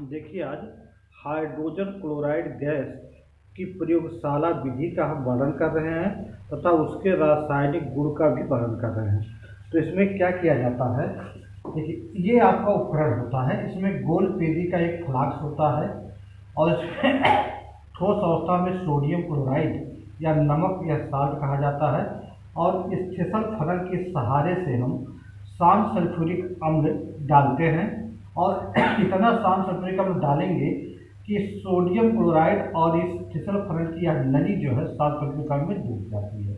देखिए, आज hydrogen chloride gas की प्रयोगशाला विधि का हम वर्णन कर रहे हैं तथा उसके रासायनिक गुण का भी वर्णन कर रहे हैं। तो इसमें क्या किया जाता है, देखिए ये आपका उपकरण होता है। इसमें गोल पेदी का एक फ्लास्क होता है और इसमें ठोस अवस्था में सोडियम क्लोराइड या नमक या साल्ट कहा जाता है और इस फिसल फलन के सहारे से हम शांत सल्फ्यूरिक अम्ल डालते हैं और इतना शांत सल्फ्यूरिक अम्ल डालेंगे कि सोडियम क्लोराइड और इस फिसल फलन की यह नली जो है शांत सल्फ्यूरिक अम्ल में डूब जाती है।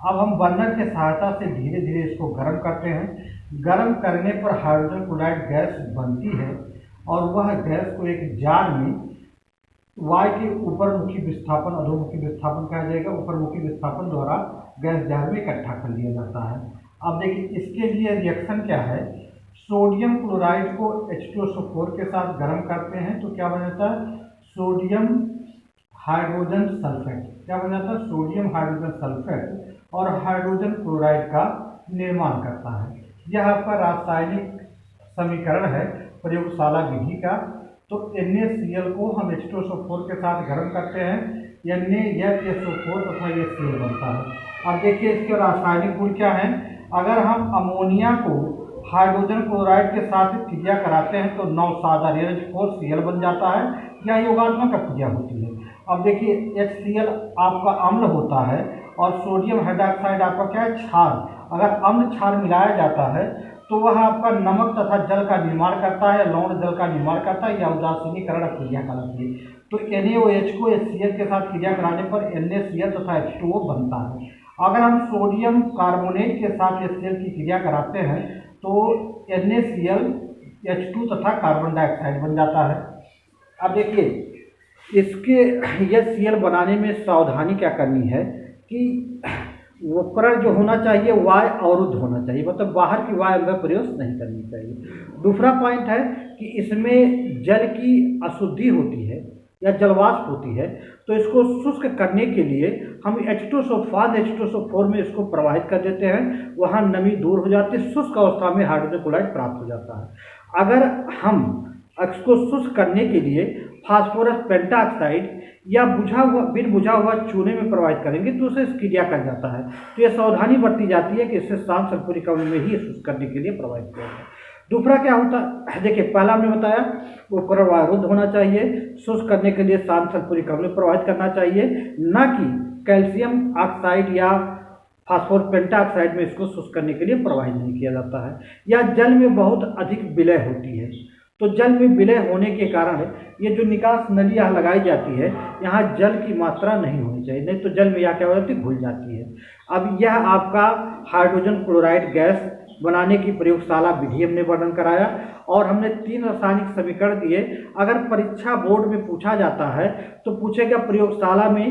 अब हम बर्नर के सहायता से धीरे धीरे इसको गर्म करते हैं। गर्म करने पर हाइड्रोजन क्लोराइड गैस बनती है और वह गैस को एक जार में वायु के ऊपरमुखी विस्थापन, अधोमुखी विस्थापन कहा जाएगा, ऊपरमुखी विस्थापन द्वारा गैस जार में इकट्ठा कर लिया जाता है। अब देखिए इसके लिए रिएक्शन क्या है। सोडियम क्लोराइड को H2SO4 के साथ गर्म करते हैं तो क्या बन जाता है, सोडियम हाइड्रोजन सल्फेट। क्या बन जाता है, सोडियम हाइड्रोजन सल्फेट और हाइड्रोजन क्लोराइड का निर्माण करता है। यह आपका रासायनिक समीकरण है प्रयोगशाला विधि का। तो NaCl को हम H2SO4 के साथ गर्म करते हैं, NaSO4 तथा ये Cl बनता है। अब देखिए इसके रासायनिक गुण क्या हैं। अगर हम अमोनिया को हाइड्रोजन क्लोराइड के साथ क्रिया कराते हैं तो नौसादा NH4Cl बन जाता है, यह योगात्मक क्रिया होती है। अब देखिए HCl आपका अम्ल होता है और सोडियम हाइड्रोक्साइड आपका क्या है, क्षार। अगर अम्ल क्षार मिलाया जाता है तो वह आपका नमक तथा जल का निर्माण करता है, लवण जल का निर्माण करता है या उदासीनीकरण क्रिया कहलाती है। तो NaOH को HCl के साथ क्रिया कराने पर NaCl तथा H2O बनता है। अगर हम सोडियम कार्बोनेट के साथ HCl की क्रिया कराते हैं तो NaCl H2 तथा कार्बन डाइऑक्साइड बन जाता है। अब देखिए इसके यह Cl बनाने में सावधानी क्या करनी है कि उपकरण जो होना चाहिए वायु अवरुद्ध होना चाहिए, मतलब बाहर की वायु अंदर प्रवेश नहीं करनी चाहिए। दूसरा पॉइंट है कि इसमें जल की अशुद्धि होती है या जलवाष्प होती है, तो इसको शुष्क करने के लिए हम H2SO4 में इसको प्रवाहित कर देते हैं, वहाँ नमी दूर हो जाती है, शुष्क अवस्था में हाइड्रोजन क्लोराइड प्राप्त हो जाता है। अगर हम इसको शुष्क करने के लिए फास्फोरस पेंटाऑक्साइड या बिन बुझा हुआ चूने में प्रवाहित करेंगे तो उसे क्रिया कर जाता है। तो यह सावधानी बरती जाती है कि इसे शांत सल्फ्यूरिक अम्ल में ही शुष्क करने के लिए प्रवाहित किया जाए। दूसरा क्या होता है, देखिए पहला हमने बताया उपकरण वायुरुद्ध होना चाहिए, शुष्क करने के लिए शांत सल्फ्यूरिक अम्ल प्रवाहित करना चाहिए, न कि कैल्शियम ऑक्साइड या फास्फोरस पेंटाऑक्साइड में इसको शुष्क करने के लिए प्रवाहित नहीं किया जाता है। या जल में बहुत अधिक विलय होती है, तो जल में विलय होने के कारण ये जो निकास नली यहाँ लगाई जाती है, यहाँ जल की मात्रा नहीं होनी चाहिए, नहीं तो जल में यह क्या हो जाती है, घुल जाती है। अब यह आपका हाइड्रोजन क्लोराइड गैस बनाने की प्रयोगशाला विधि हमने वर्णन कराया और हमने 3 रासायनिक समीकरण दिए। अगर परीक्षा बोर्ड में पूछा जाता है तो पूछेगा प्रयोगशाला में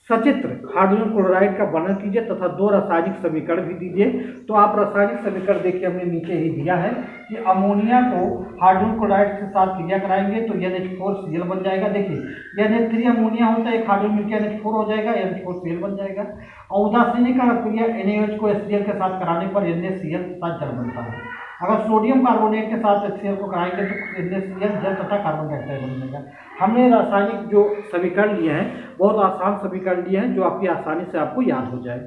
सचित्र हाइड्रोजन क्लोराइड का वर्णन कीजिए तथा 2 रासायनिक समीकरण भी दीजिए। तो आप रासायनिक समीकरण देखिए हमने नीचे ही दिया है कि अमोनिया को हाइड्रोजन क्लोराइड के साथ क्रिया कराएंगे तो NH4Cl बन जाएगा। देखिए NH3 अमोनिया होता है, एक हाइड्रोजन मिलकर NH4 हो जाएगा, NH4Cl बन जाएगा। और उदासीनीकरण क्रिया NaOH को HCl के साथ कराने पर NaCl तथा जल बनता है। अगर सोडियम कार्बोनेट के साथ HCl को कराएंगे तो NaCl जल तथा कार्बन डाइऑक्साइड बन जाएगा। हमने रासायनिक जो समीकरण लिए हैं बहुत आसान समीकरण लिए हैं जो आपकी आसानी से आपको याद हो जाए।